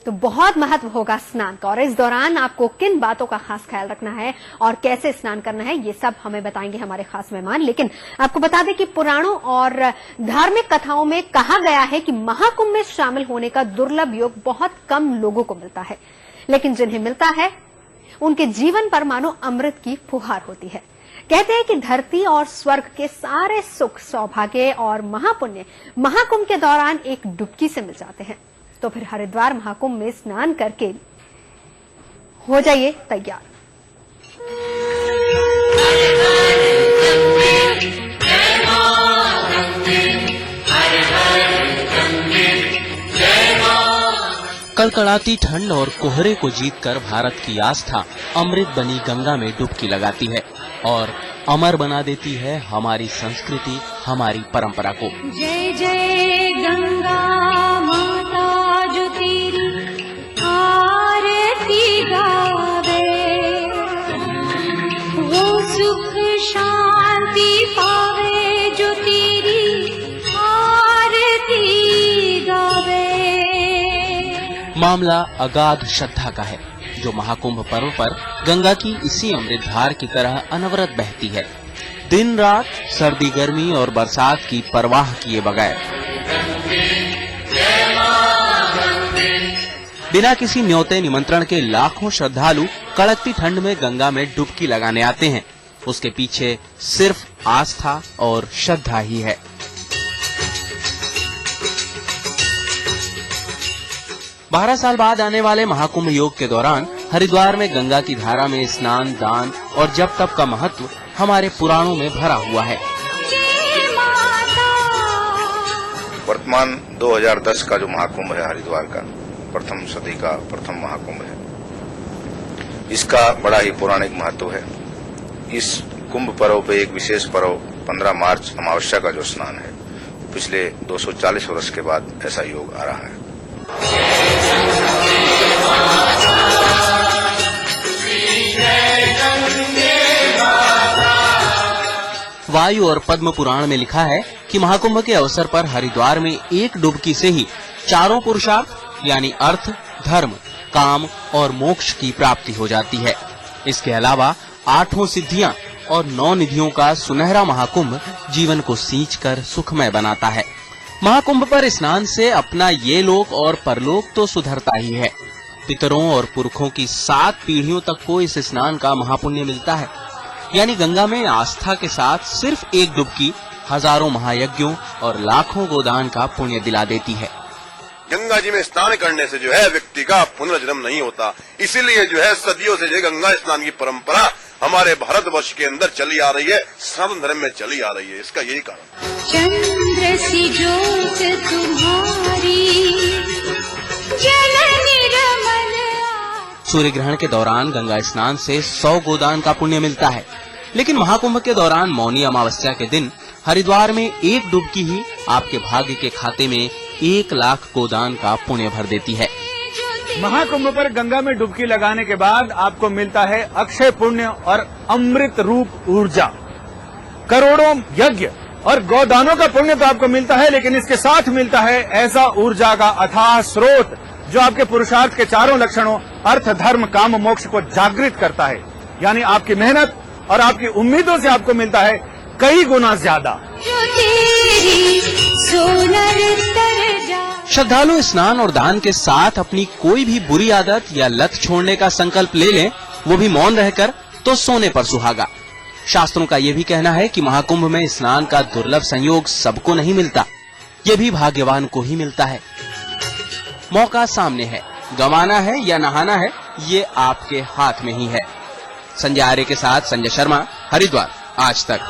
तो बहुत महत्व होगा स्नान का, और इस दौरान आपको किन बातों का खास ख्याल रखना है और कैसे स्नान करना है, ये सब हमें बताएंगे हमारे खास मेहमान। लेकिन आपको बता दें कि पुराणों और धार्मिक कथाओं में कहा गया है कि महाकुंभ में शामिल होने का दुर्लभ योग बहुत कम लोगों को मिलता है, लेकिन जिन्हें मिलता है उनके जीवन पर मानो अमृत की फुहार होती है। कहते हैं कि धरती और स्वर्ग के सारे सुख, सौभाग्य और महापुण्य महाकुंभ के दौरान एक डुबकी से मिल जाते हैं। तो फिर हरिद्वार महाकुंभ में स्नान करके हो जाइए तैयार। कड़कड़ाती ठंड और कोहरे को जीतकर भारत की आस्था अमृत बनी गंगा में डुबकी लगाती है और अमर बना देती है हमारी संस्कृति, हमारी परंपरा को। जय जय गंगा माता जो तेरी आरती गावे, वो सुख शांति पावे जो तेरी आरती गावे। मामला अगाध श्रद्धा का है, जो महाकुंभ पर्व पर गंगा की इसी अमृतधार की तरह अनवरत बहती है, दिन रात, सर्दी गर्मी और बरसात की परवाह किए बगैर। बिना किसी न्योते निमंत्रण के लाखों श्रद्धालु कड़कती ठंड में गंगा में डुबकी लगाने आते हैं। उसके पीछे सिर्फ आस्था और श्रद्धा ही है। बारह साल बाद आने वाले महाकुंभ योग के दौरान हरिद्वार में गंगा की धारा में स्नान, दान और जप तप का महत्व हमारे पुराणों में भरा हुआ है। वर्तमान 2010 का जो महाकुंभ है हरिद्वार का, प्रथम सदी का प्रथम महाकुंभ है। इसका बड़ा ही पौराणिक महत्व है। इस कुंभ पर्व पे एक विशेष पर्व 15 मार्च अमावस्या का जो स्नान है, पिछले 240 वर्ष के बाद ऐसा योग आ रहा है। वायु और पद्म पुराण में लिखा है कि महाकुंभ के अवसर पर हरिद्वार में एक डुबकी से ही चारों पुरुषार्थ यानी अर्थ, धर्म, काम और मोक्ष की प्राप्ति हो जाती है। इसके अलावा 8 सिद्धियां और 9 निधियों का सुनहरा महाकुंभ जीवन को सींचकर सुखमय बनाता है। महाकुंभ पर स्नान से अपना ये लोक और परलोक तो सुधरता ही है, पितरों और पुरखों की 7 पीढ़ियों तक को इस स्नान का महापुण्य मिलता है। यानी गंगा में आस्था के साथ सिर्फ एक डुबकी हजारों महायज्ञों और लाखों गोदान का पुण्य दिला देती है। गंगा जी में स्नान करने से जो है व्यक्ति का पुनर्जन्म नहीं होता, इसीलिए जो है सदियों से जो गंगा स्नान की परंपरा हमारे भारतवर्ष के अंदर चली आ रही है, सनातन धर्म में चली आ रही है। इसका यही कारण। चंद्र सी ज्योत तुम्हारी जननी रमन। सूर्य ग्रहण के दौरान गंगा स्नान से 100 गोदान का पुण्य मिलता है, लेकिन महाकुंभ के दौरान मौनी अमावस्या के दिन हरिद्वार में एक डुबकी ही आपके भाग्य के खाते में 1 लाख गोदान का पुण्य भर देती है। महाकुंभ पर गंगा में डुबकी लगाने के बाद आपको मिलता है अक्षय पुण्य और अमृत रूप ऊर्जा। करोड़ों यज्ञ और गोदानों का पुण्य तो आपको मिलता है, लेकिन इसके साथ मिलता है ऐसा ऊर्जा का अथाह स्रोत जो आपके पुरुषार्थ के चारों लक्षणों अर्थ, धर्म, काम, मोक्ष को जागृत करता है। यानी आपकी मेहनत और आपकी उम्मीदों से आपको मिलता है कई गुना ज्यादा। श्रद्धालु स्नान और दान के साथ अपनी कोई भी बुरी आदत या लत छोड़ने का संकल्प ले लें, वो भी मौन रहकर, तो सोने पर सुहागा। शास्त्रों का ये भी कहना है कि महाकुंभ में स्नान का दुर्लभ संयोग सबको नहीं मिलता, ये भी भाग्यवान को ही मिलता है। मौका सामने है, गंवाना है या नहाना है, ये आपके हाथ में ही है। संजय आर्य के साथ संजय शर्मा, हरिद्वार, आज तक।